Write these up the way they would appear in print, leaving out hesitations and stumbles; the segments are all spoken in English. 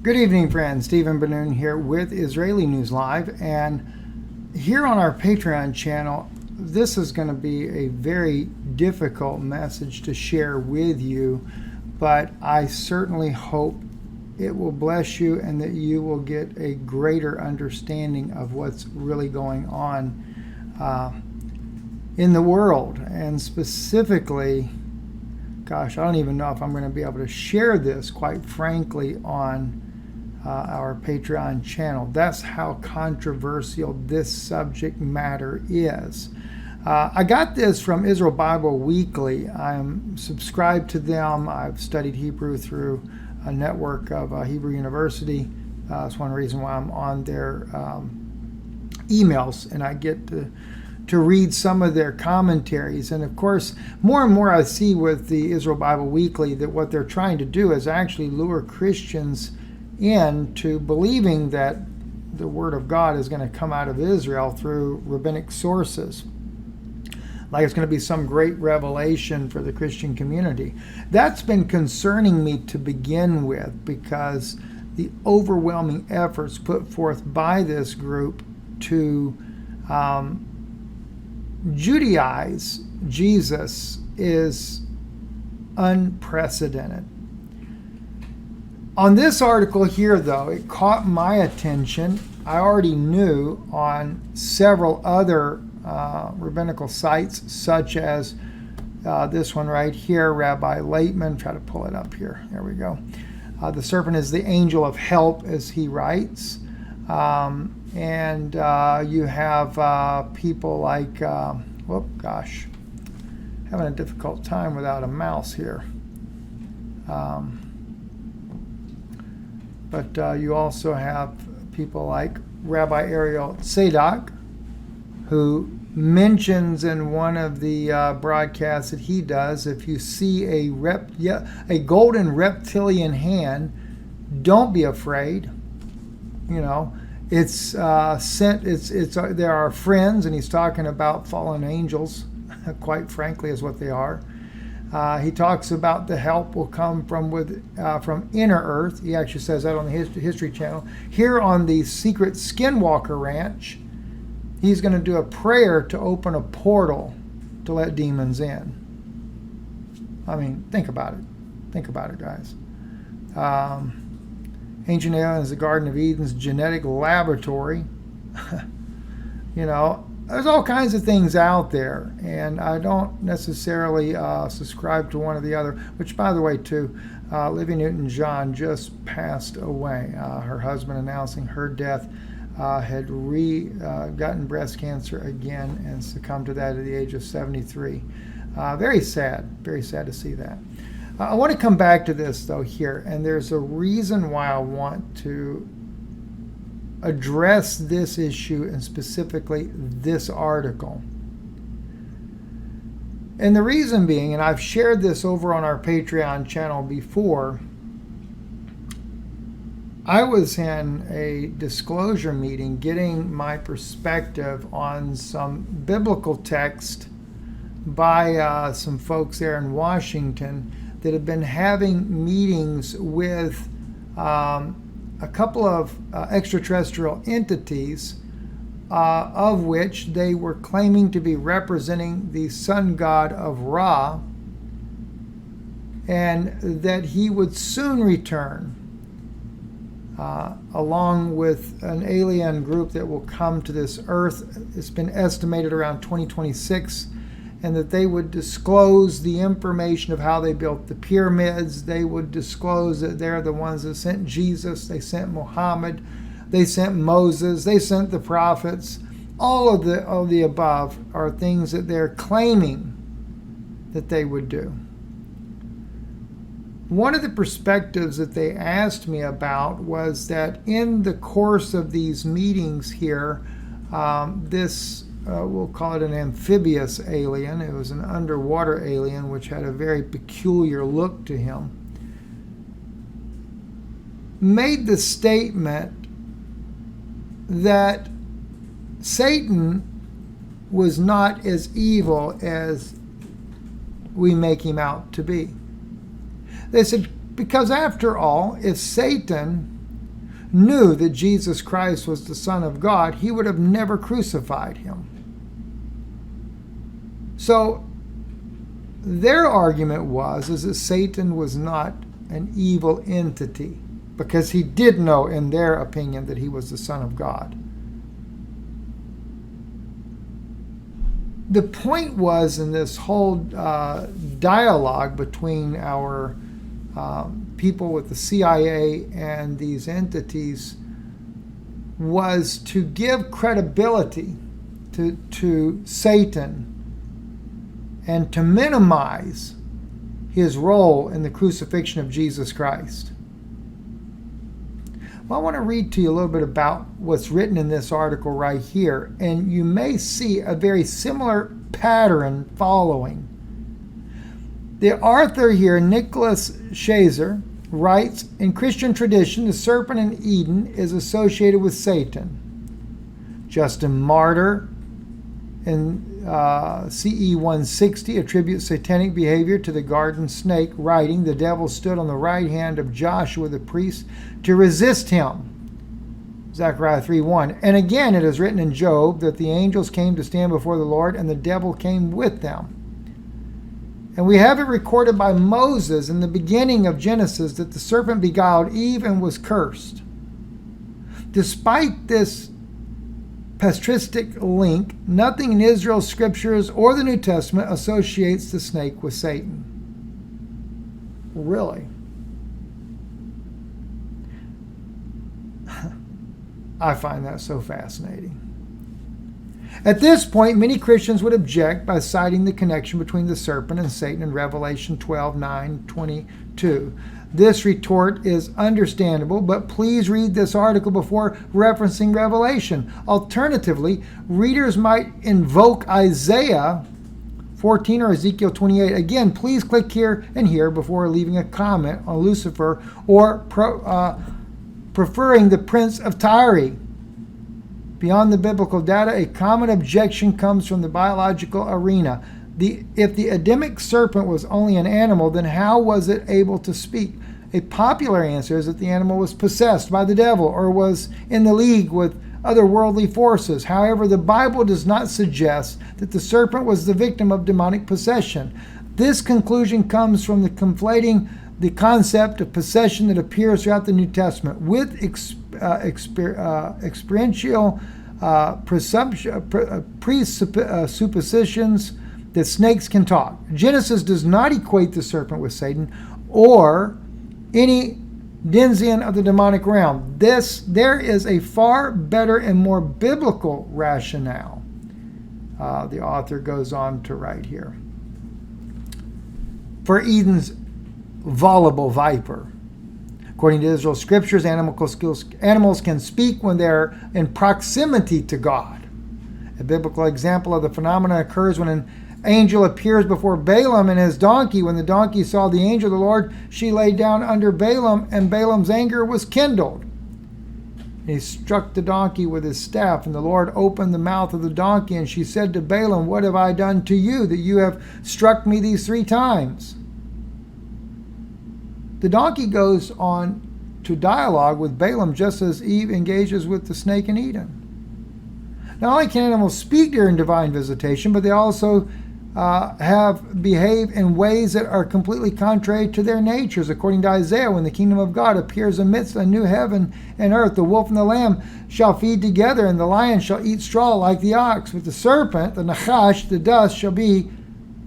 Good evening, friends. Stephen Benoon here with Israeli News Live. And here on our Patreon channel, this is going to be a very difficult message to share with you, but I certainly hope it will bless you and that you will get a greater understanding of what's really going on in the world. And specifically, gosh, I don't even know if I'm going to be able to share this, quite frankly, on our Patreon channel. That's how controversial this subject matter is. I got this from Israel Bible Weekly. I'm subscribed to them. I've studied Hebrew through a network of Hebrew University. That's one reason why I'm on their emails, and I get to read some of their commentaries. And of course, more and more I see with the Israel Bible Weekly that what they're trying to do is actually lure Christians into believing that the Word of God is going to come out of Israel through rabbinic sources, like it's going to be some great revelation for the Christian community. That's been concerning me to begin with, because the overwhelming efforts put forth by this group to Judaize Jesus is unprecedented. On this article here, though, it caught my attention. I already knew on several other rabbinical sites, such as this one right here, Rabbi Laitman. Try to pull it up here. There we go. The serpent is the angel of help, as he writes. And you have people like, having a difficult time without a mouse here. But you also have people like Rabbi Ariel Tzadok, who mentions in one of the broadcasts that he does, if you see a golden reptilian hand, don't be afraid. You know, it's sent. It's there are friends, and he's talking about fallen angels. Quite frankly, is what they are. He talks about the help will come from inner earth. He actually says that on the History Channel. Here on the secret Skinwalker Ranch, he's going to do a prayer to open a portal to let demons in. I mean, think about it. Think about it, guys. Ancient Aliens, the Garden of Eden's genetic laboratory. You know, there's all kinds of things out there, and I don't necessarily subscribe to one or the other, which, by the way, too, Olivia Newton-John just passed away. Her husband announcing her death, had gotten breast cancer again and succumbed to that at the age of 73. Very sad to see that. I want to come back to this, though, here, and there's a reason why I want to address this issue, and specifically this article. And the reason being, and I've shared this over on our Patreon channel before, I was in a disclosure meeting getting my perspective on some biblical text by some folks there in Washington that have been having meetings with a couple of extraterrestrial entities, of which they were claiming to be representing the sun god of Ra, and that he would soon return, along with an alien group that will come to this earth. It's been estimated around 2026, and that they would disclose the information of how they built the pyramids. They would disclose that they're the ones that sent Jesus, they sent Muhammad, they sent Moses, they sent the prophets. All of the above are things that they're claiming that they would do. One of the perspectives that they asked me about was that in the course of these meetings here, we'll call it an amphibious alien. It was an underwater alien which had a very peculiar look to him, made the statement that Satan was not as evil as we make him out to be. They said, because after all, if Satan knew that Jesus Christ was the Son of God, he would have never crucified him. So their argument was that Satan was not an evil entity, because he did know, in their opinion, that he was the Son of God. The point was, in this whole dialogue between our people with the CIA and these entities, was to give credibility to Satan and to minimize his role in the crucifixion of Jesus Christ. Well, I want to read to you a little bit about what's written in this article right here, and you may see a very similar pattern following. The author here, Nicholas Shazer, writes, in Christian tradition, the serpent in Eden is associated with Satan. Justin Martyr in CE 160 attributes satanic behavior to the garden snake, writing, the devil stood on the right hand of Joshua the priest to resist him. Zechariah 3:1. And again it is written in Job that the angels came to stand before the Lord, and the devil came with them. And we have it recorded by Moses in the beginning of Genesis that the serpent beguiled Eve and was cursed. Despite this patristic link, nothing in Israel's scriptures or the New Testament associates the snake with Satan. Really? I find that so fascinating. At this point, many Christians would object by citing the connection between the serpent and Satan in Revelation 12:9-22. This retort is understandable, but please read this article before referencing Revelation. Alternatively, readers might invoke Isaiah 14 or Ezekiel 28. Again, please click here and here before leaving a comment on Lucifer or preferring the Prince of Tyre. Beyond the biblical data, a common objection comes from the biological arena. If the Adamic serpent was only an animal, then how was it able to speak? A popular answer is that the animal was possessed by the devil or was in the league with other worldly forces. However, the Bible does not suggest that the serpent was the victim of demonic possession. This conclusion comes from the conflating the concept of possession that appears throughout the New Testament with experiential presuppositions that snakes can talk. Genesis does not equate the serpent with Satan or any denizens of the demonic realm. There is a far better and more biblical rationale. The author goes on to write here. For Eden's voluble viper. According to Israel's scriptures, animals can speak when they're in proximity to God. A biblical example of the phenomenon occurs when an angel appears before Balaam and his donkey. When the donkey saw the angel of the Lord, she lay down under Balaam, and Balaam's anger was kindled. He struck the donkey with his staff, and the Lord opened the mouth of the donkey, and she said to Balaam, "What have I done to you that you have struck me these 3 times?" The donkey goes on to dialogue with Balaam just as Eve engages with the snake in Eden. Not only can animals speak during divine visitation, but they also behave in ways that are completely contrary to their natures. According to Isaiah, when the kingdom of God appears amidst a new heaven and earth, the wolf and the lamb shall feed together, and the lion shall eat straw like the ox. But the serpent, the nachash, the dust, shall be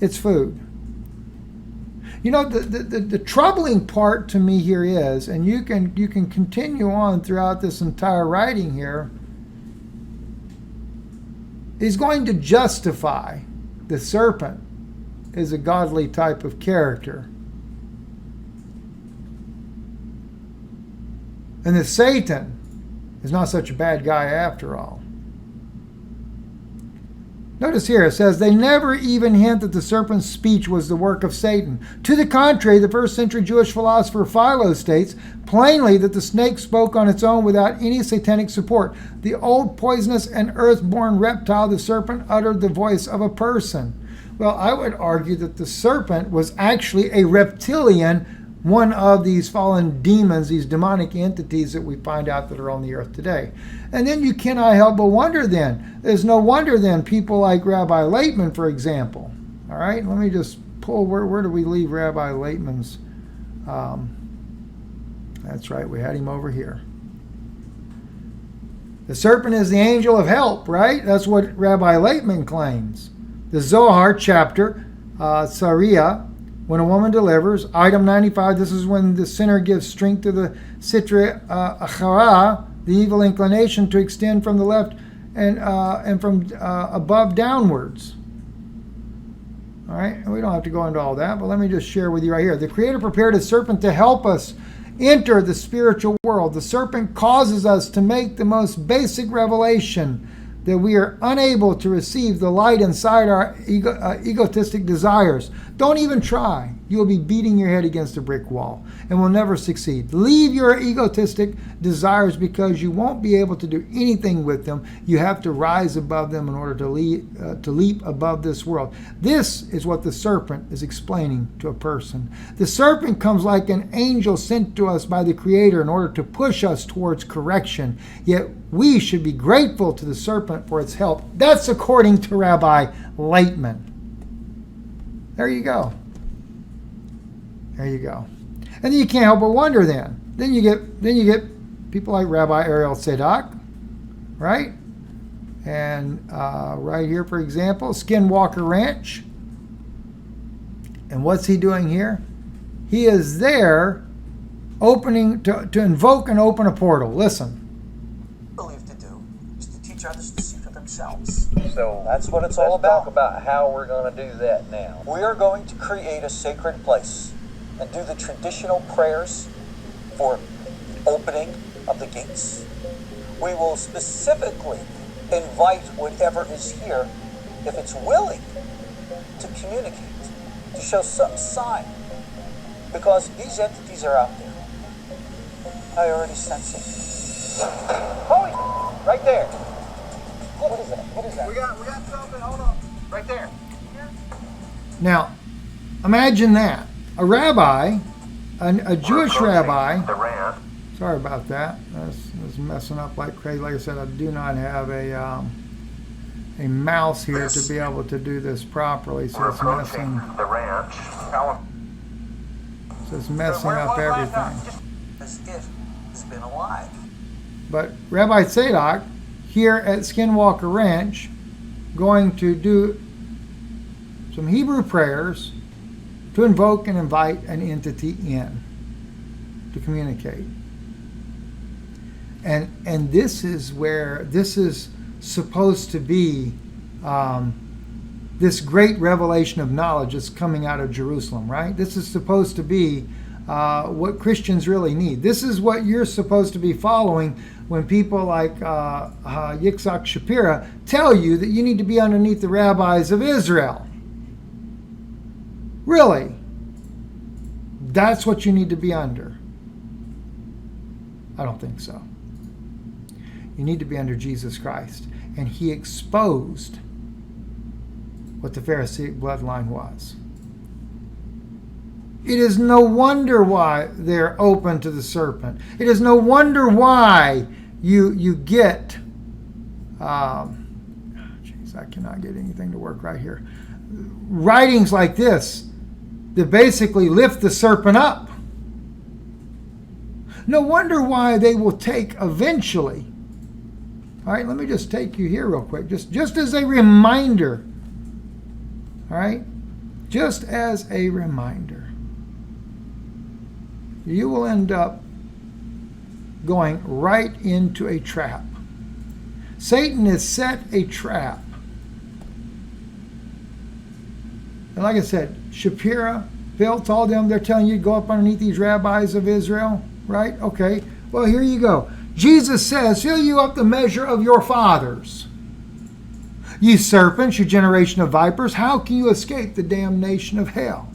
its food. You know, the troubling part to me here is, and you can continue on throughout this entire writing here, he's going to justify the serpent as a godly type of character. And that Satan is not such a bad guy after all. Notice here, it says, they never even hint that the serpent's speech was the work of Satan. To the contrary, the first century Jewish philosopher Philo states plainly that the snake spoke on its own without any satanic support. The old poisonous and earth-born reptile, the serpent, uttered the voice of a person. Well, I would argue that the serpent was actually a reptilian one of these fallen demons, these demonic entities that we find out that are on the earth today. And then you cannot help but wonder then. There's no wonder then people like Rabbi Laitman, for example. All right, let me just pull, where do we leave Rabbi Laitman's? That's right, we had him over here. The serpent is the angel of help, right? That's what Rabbi Laitman claims. The Zohar chapter, Sariah, when a woman delivers, item 95, this is when the sinner gives strength to the sitra achara, the evil inclination to extend from the left and from above downwards. All right, we don't have to go into all that, but let me just share with you right here. The Creator prepared a serpent to help us enter the spiritual world. The serpent causes us to make the most basic revelation that we are unable to receive the light inside our egotistic desires. Don't even try. You will be beating your head against a brick wall and will never succeed. Leave your egotistic desires because you won't be able to do anything with them. You have to rise above them in order to leap above this world. This is what the serpent is explaining to a person. The serpent comes like an angel sent to us by the Creator in order to push us towards correction. Yet we should be grateful to the serpent for its help. That's according to Rabbi Laitman. There you go. There you go. And then you can't help but wonder then. Then you get people like Rabbi Ariel Tzedek, right? And right here, for example, Skinwalker Ranch. And what's he doing here? He is there opening to invoke and open a portal. Listen. Believe to do is to teach others to see for themselves. So that's what it's all about. Talk about how we're going to do that now. We are going to create a sacred place and do the traditional prayers for opening of the gates. We will specifically invite whatever is here, if it's willing, to communicate, to show some sign, because these entities are out there. I already sense it. Holy, right there. What is that? What is that? We got something. Hold on. Right there. Now, imagine that. A rabbi, a Jewish rabbi. Sorry about that. That's messing up like crazy. Like I said, I do not have a mouse here to be able to do this properly, so it's messing. The ranch. So it's messing up everything. As if it's been alive. But Rabbi Tzedek here at Skinwalker Ranch going to do some Hebrew prayers to invoke and invite an entity in to communicate. And this is where this is supposed to be this great revelation of knowledge that's coming out of Jerusalem, right? This is supposed to be what Christians really need. This is what you're supposed to be following when people like Yitzhak Shapira tell you that you need to be underneath the rabbis of Israel. Really? That's what you need to be under? I don't think so. You need to be under Jesus Christ. And he exposed what the Pharisaic bloodline was. It is no wonder why they're open to the serpent. It is no wonder why you get... Jeez, I cannot get anything to work right here. Writings like this that basically lift the serpent up. No wonder why they will take eventually. All right, let me just take you here real quick, just as a reminder. All right, just as a reminder. You will end up going right into a trap. Satan has set a trap. And like I said, Shapira, Piltz, all them, they're telling you to go up underneath these rabbis of Israel, right? Okay, well, here you go. Jesus says, fill you up the measure of your fathers. Ye serpents, you generation of vipers, how can you escape the damnation of hell?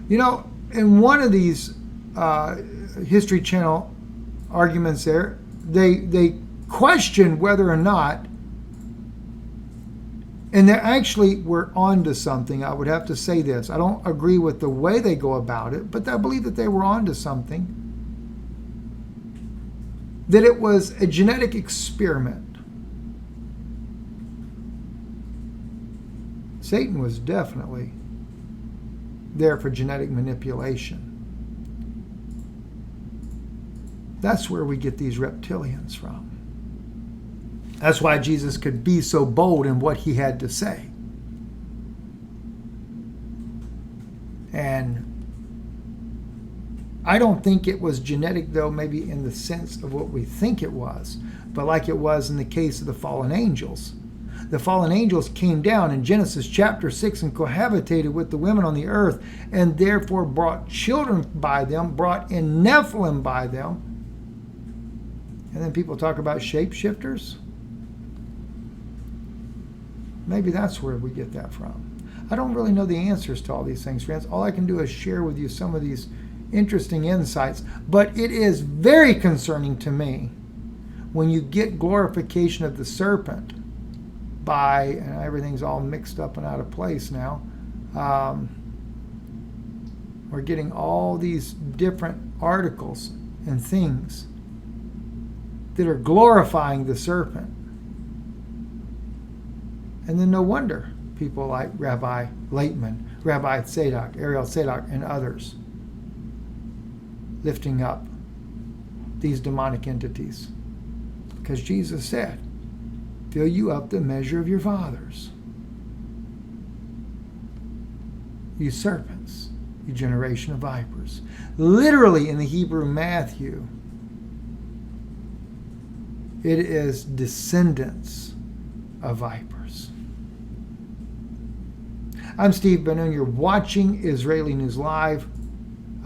You know, in one of these History Channel arguments there, they question whether or not And they actually were onto something. I would have to say this. I don't agree with the way they go about it, but I believe that they were onto something. That it was a genetic experiment. Satan was definitely there for genetic manipulation. That's where we get these reptilians from. That's why Jesus could be so bold in what he had to say. And I don't think it was genetic, though, maybe in the sense of what we think it was, but like it was in the case of the fallen angels. The fallen angels came down in Genesis chapter 6 and cohabitated with the women on the earth, and therefore brought children by them, brought in Nephilim by them. And then people talk about shapeshifters. Maybe that's where we get that from. I don't really know the answers to all these things, friends. All I can do is share with you some of these interesting insights. But it is very concerning to me when you get glorification of the serpent by, and everything's all mixed up and out of place now. We're getting all these different articles and things that are glorifying the serpent. And then no wonder people like Rabbi Laitman, Rabbi Sadok, Ariel Sadok, and others lifting up these demonic entities. Because Jesus said, fill you up the measure of your fathers. You serpents, you generation of vipers. Literally in the Hebrew Matthew, it is descendants of vipers. I'm Steve Ben-Nun. You're watching Israeli News Live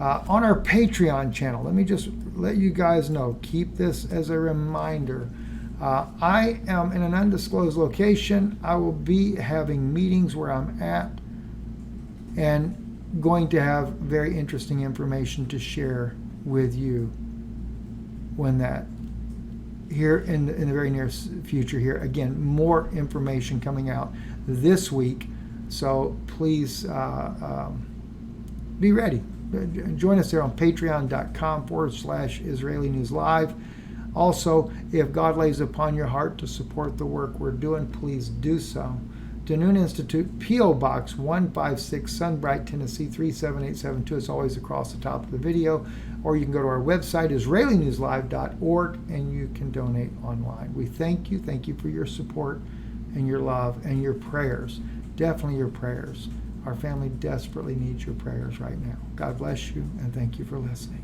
on our Patreon channel. Let me just let you guys know. Keep this as a reminder. I am in an undisclosed location. I will be having meetings where I'm at and going to have very interesting information to share with you when that here in the very near future here. Again, more information coming out this week. So please be ready. Join us there on patreon.com/Israeli News Live. Also, if God lays upon your heart to support the work we're doing, please do so. Danun Institute, P.O. Box 156, Sunbright, Tennessee 37872. It's always across the top of the video. Or you can go to our website, IsraeliNewsLive.org, and you can donate online. We thank you. Thank you for your support and your love and your prayers. Definitely your prayers. Our family desperately needs your prayers right now. God bless you, and thank you for listening.